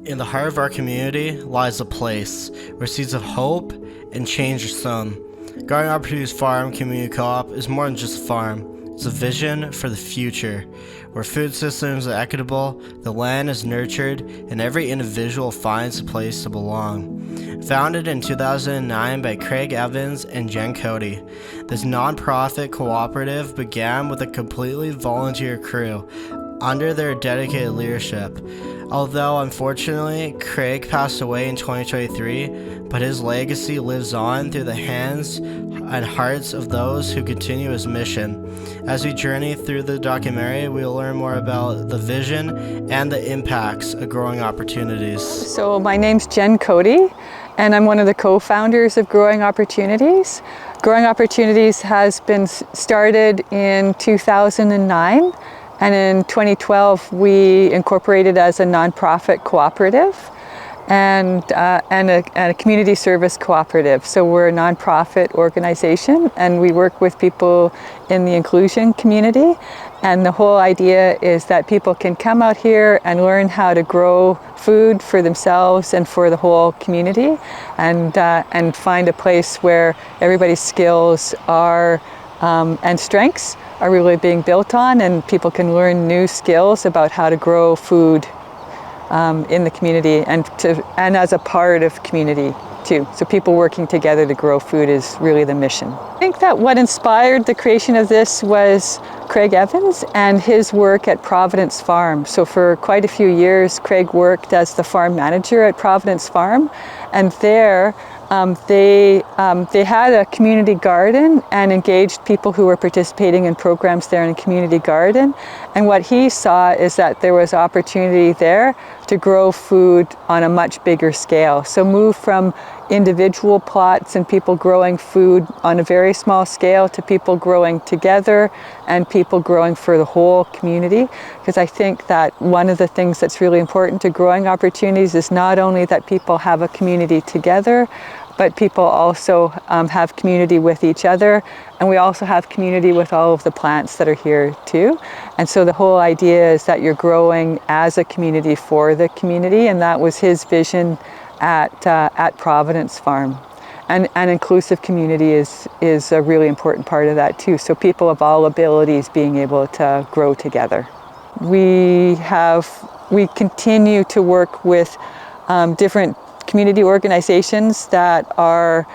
In the heart of our community lies a place where seeds of hope and change are sown. Growing Opportunities Farm Community Co-op is more than just a farm. It's a vision for the future, where food systems are equitable, the land is nurtured, and every individual finds a place to belong. Founded in 2009 by Craig Evans and Jen Cody, this nonprofit cooperative began with a completely volunteer crew under their dedicated leadership. Although unfortunately Craig passed away in 2023, but his legacy lives on through the hands and hearts of those who continue his mission. As we journey through the documentary, we'll learn more about the vision and the impacts of Growing Opportunities. So my name's Jen Cody, and I'm one of the co-founders of Growing Opportunities. Growing Opportunities has been started in 2009. And in 2012, we incorporated as a nonprofit cooperative and a community service cooperative. So we're a nonprofit organization, and we work with people in the inclusion community. And the whole idea is that people can come out here and learn how to grow food for themselves and for the whole community, and find a place where everybody's skills are and strengths are really being built on, and people can learn new skills about how to grow food in the community and as a part of community too. So people working together to grow food is really the mission. I think that what inspired the creation of this was Craig Evans and his work at Providence Farm. So for quite a few years, Craig worked as the farm manager at Providence Farm, and there they had a community garden and engaged people who were participating in programs there in a community garden. And what he saw is that there was opportunity there to grow food on a much bigger scale. So move from individual plots and people growing food on a very small scale to people growing together and people growing for the whole community. Because I think that one of the things that's really important to Growing Opportunities is not only that people have a community together, but people also have community with each other, and we also have community with all of the plants that are here too. And so the whole idea is that you're growing as a community for the community, and that was his vision at Providence Farm. And inclusive community is a really important part of that too. So people of all abilities being able to grow together. We continue to work with different community organizations that are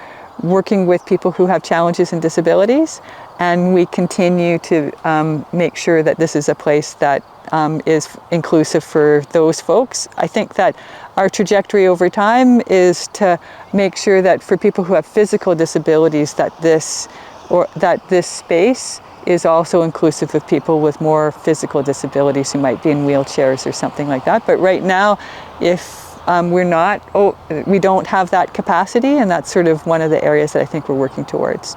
working with people who have challenges and disabilities, and we continue to make sure that this is a place that is inclusive for those folks. I think that our trajectory over time is to make sure that for people who have physical disabilities, that this space is also inclusive of people with more physical disabilities who might be in wheelchairs or something like that. But right now, if we don't have that capacity, and that's sort of one of the areas that I think we're working towards.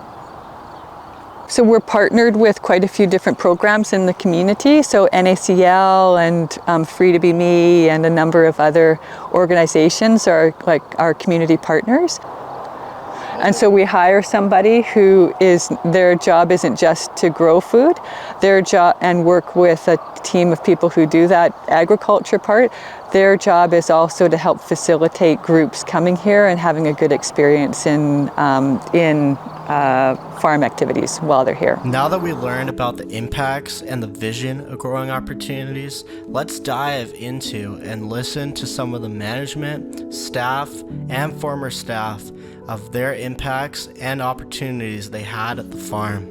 So we're partnered with quite a few different programs in the community. So NACL and Free to Be Me and a number of other organizations are like our community partners. And so we hire somebody their job isn't just to grow food, and work with a team of people who do that agriculture part. Their job is also to help facilitate groups coming here and having a good experience in farm activities while they're here. Now that we learned about the impacts and the vision of Growing Opportunities, let's dive into and listen to some of the management, staff, and former staff of their impacts and opportunities they had at the farm.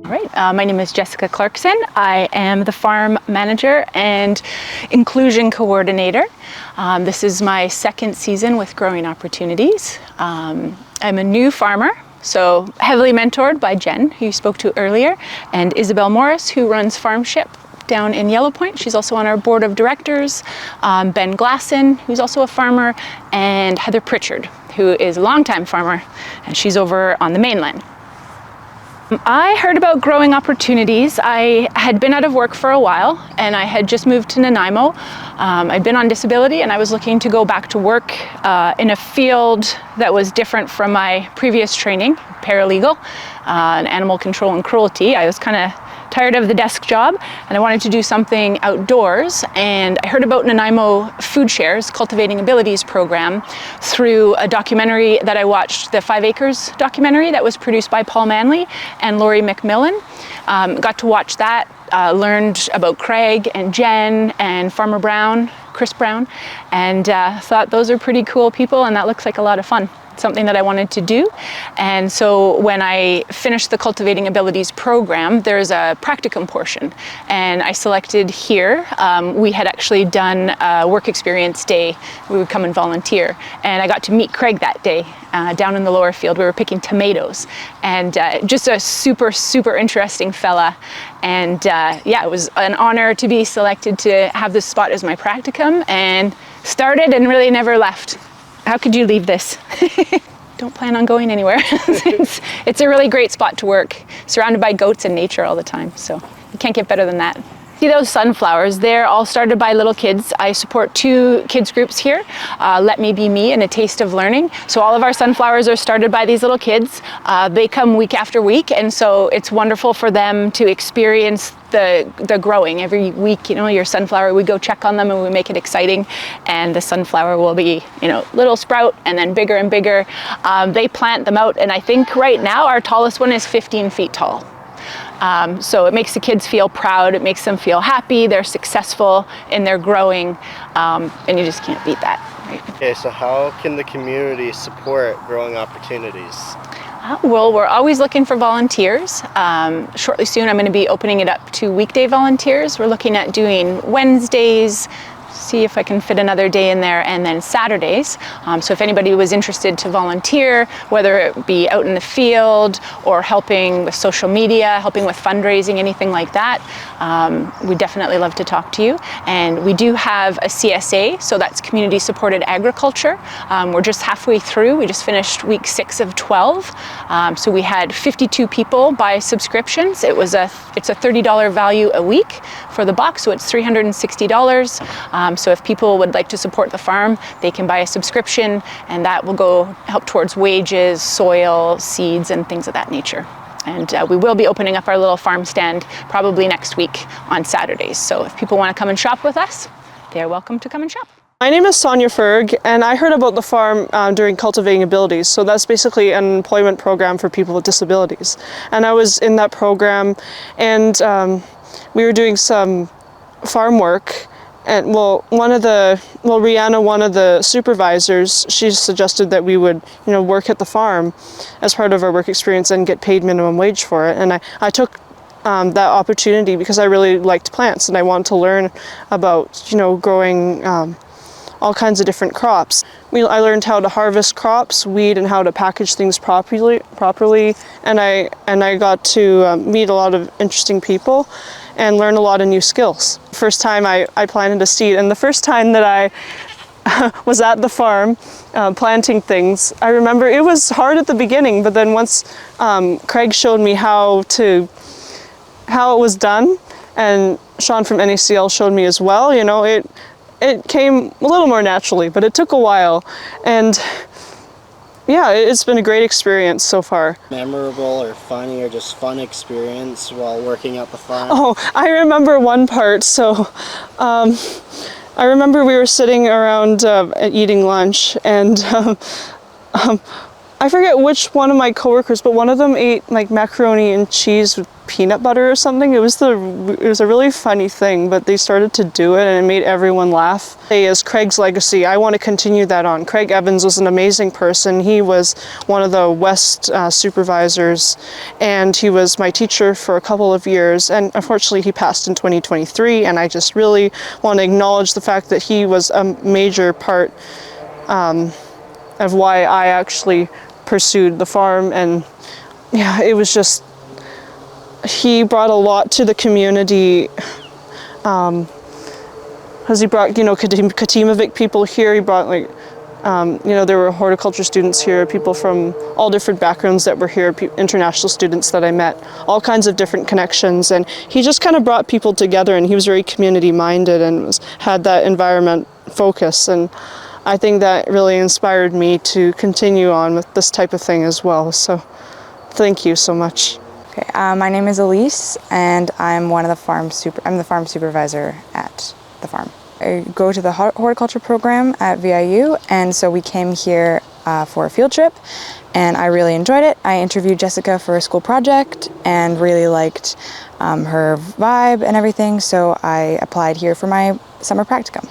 All right, my name is Jessica Clarkson. I am the farm manager and inclusion coordinator. This is my second season with Growing Opportunities. I'm a new farmer, so heavily mentored by Jen, who you spoke to earlier, and Isabel Morris, who runs Farmship down in Yellow Point. She's also on our board of directors. Ben Glasson, who's also a farmer, and Heather Pritchard, who is a longtime farmer, and she's over on the mainland. I heard about Growing Opportunities. I had been out of work for a while, and I had just moved to Nanaimo. I'd been on disability, and I was looking to go back to work in a field that was different from my previous training, paralegal, and animal control and cruelty. I was kind of tired of the desk job, and I wanted to do something outdoors. And I heard about Nanaimo Food Shares Cultivating Abilities program through a documentary that I watched, the 5 Acres documentary that was produced by Paul Manley and Laurie McMillan. Got to watch that, learned about Craig and Jen and Farmer Brown, Chris Brown, and thought those are pretty cool people, and that looks like a lot of fun. Something that I wanted to do. And so when I finished the Cultivating Abilities program, there's a practicum portion, and I selected here. We had actually done a work experience day. We would come and volunteer, and I got to meet Craig that day down in the lower field. We were picking tomatoes, and just a super, super interesting fella. And yeah, it was an honor to be selected to have this spot as my practicum, and started and really never left. How could you leave this? Don't plan on going anywhere. It's a really great spot to work, surrounded by goats and nature all the time, so you can't get better than that. See those sunflowers? They're all started by little kids. I support 2 kids groups here, Let Me Be Me and A Taste of Learning. So all of our sunflowers are started by these little kids. They come week after week, and so it's wonderful for them to experience the growing. Every week, you know, your sunflower, we go check on them and we make it exciting, and the sunflower will be, you know, little sprout and then bigger and bigger. They plant them out, and I think right now our tallest one is 15 feet tall. So it makes the kids feel proud, it makes them feel happy, they're successful in their growing, and you just can't beat that. Right? Okay, so how can the community support growing opportunities? Well, we're always looking for volunteers. Shortly soon I'm going to be opening it up to weekday volunteers. We're looking at doing Wednesdays, see if I can fit another day in there, and then Saturdays. So if anybody was interested to volunteer, whether it be out in the field or helping with social media, helping with fundraising, anything like that, we'd definitely love to talk to you. And we do have a CSA, so that's Community Supported Agriculture. We're just halfway through. We just finished week 6 of 12. So we had 52 people buy subscriptions. It's a $30 value a week for the box, so it's $360. So if people would like to support the farm, they can buy a subscription, and that will go help towards wages, soil, seeds, and things of that nature. And we will be opening up our little farm stand probably next week on Saturdays. So if people want to come and shop with us, they're welcome to come and shop. My name is Sonia Ferg, and I heard about the farm during Cultivating Abilities. So that's basically an employment program for people with disabilities. And I was in that program, and we were doing some farm work. And Rihanna, one of the supervisors, she suggested that we would, you know, work at the farm as part of our work experience and get paid minimum wage for it. And I took that opportunity because I really liked plants and I wanted to learn about, you know, growing all kinds of different crops. I learned how to harvest crops, weed, and how to package things properly. And I got to meet a lot of interesting people and learn a lot of new skills. First time I planted a seed, and the first time that I was at the farm planting things, I remember it was hard at the beginning, but then once Craig showed me how it was done, and Sean from NACL showed me as well, you know, it came a little more naturally, but it took a while. And yeah, it's been a great experience so far. Memorable or funny or just fun experience while working at the farm? Oh, I remember one part. So I remember we were sitting around eating lunch, and I forget which one of my coworkers, but one of them ate like macaroni and cheese with peanut butter or something. It was a really funny thing, but they started to do it and it made everyone laugh. As Craig's legacy, I want to continue that on. Craig Evans was an amazing person. He was one of the West supervisors, and he was my teacher for a couple of years, and unfortunately he passed in 2023, and I just really want to acknowledge the fact that he was a major part of why I actually pursued the farm. And yeah, it was just, he brought a lot to the community, because he brought, you know, Katimavik people here. He brought, like, you know, there were horticulture students here, people from all different backgrounds that were here, international students that I met, all kinds of different connections. And he just kind of brought people together, and he was very community minded and had that environment focus. And I think that really inspired me to continue on with this type of thing as well. So thank you so much. Okay, my name is Elise, and I'm one of the I'm the farm supervisor at the farm. I go to the horticulture program at VIU, and so we came here for a field trip, and I really enjoyed it. I interviewed Jessica for a school project and really liked her vibe and everything, so I applied here for my summer practicum.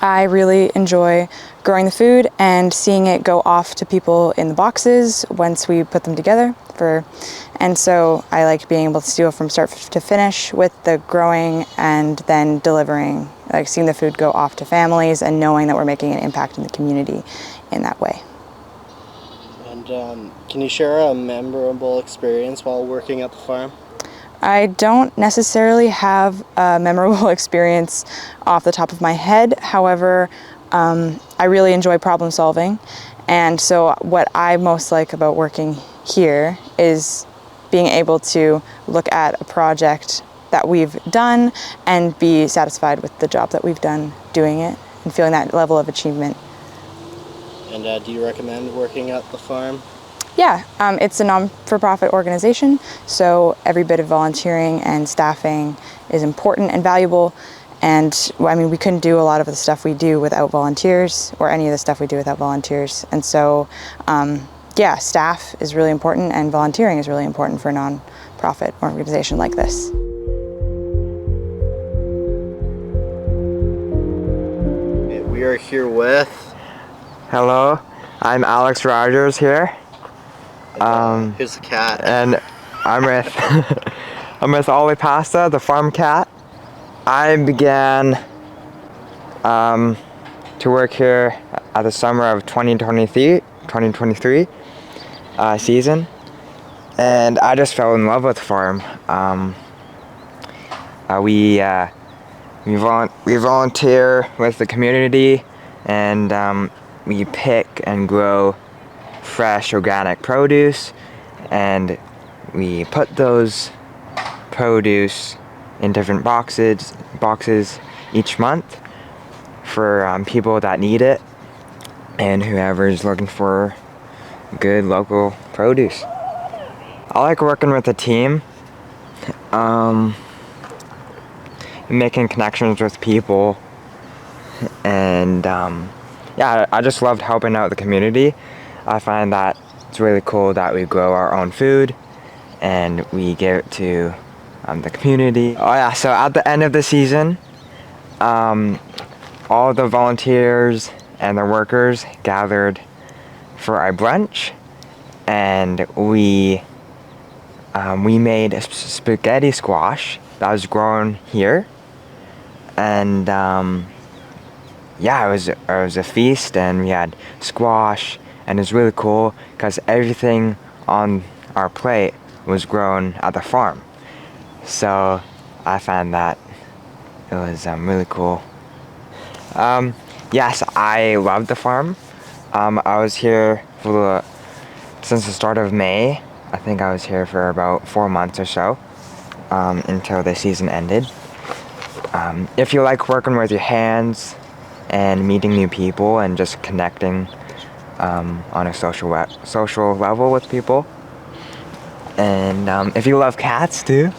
I really enjoy growing the food and seeing it go off to people in the boxes once we put them together. And so I like being able to do it from start to finish with the growing and then delivering, like seeing the food go off to families and knowing that we're making an impact in the community in that way. And can you share a memorable experience while working at the farm? I don't necessarily have a memorable experience off the top of my head. However, I really enjoy problem solving. And so what I most like about working here is being able to look at a project that we've done and be satisfied with the job that we've done doing it and feeling that level of achievement. And do you recommend working at the farm? Yeah, it's a non-for-profit organization, so every bit of volunteering and staffing is important and valuable. And I mean, we couldn't do a lot of the stuff we do without volunteers, or any of the stuff we do without volunteers. And so, yeah, staff is really important, and volunteering is really important for a non-profit organization like this. We are here with... Hello, I'm Alex Rogers here. Here's the cat. And I'm with I'm with Ollie Pasta, the farm cat. I began to work here at the summer of 2023 season, and I just fell in love with the farm. We volunteer with the community, and we pick and grow fresh organic produce, and we put those produce in different boxes each month for people that need it and whoever's looking for good local produce. I like working with a team, making connections with people, and yeah, I just loved helping out the community. I find that it's really cool that we grow our own food and we give it to the community. Oh yeah, so at the end of the season, all the volunteers and the workers gathered for our brunch, and we made a spaghetti squash that was grown here, and yeah, it was a feast, and we had squash. And it's really cool because everything on our plate was grown at the farm. So I found that it was really cool. Yes, I love the farm. I was here since the start of May. I think I was here for about 4 months or so until the season ended. If you like working with your hands and meeting new people and just connecting on a social level with people, and if you love cats too,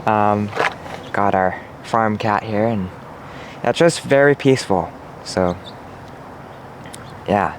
got our farm cat here, and it's just very peaceful. So yeah.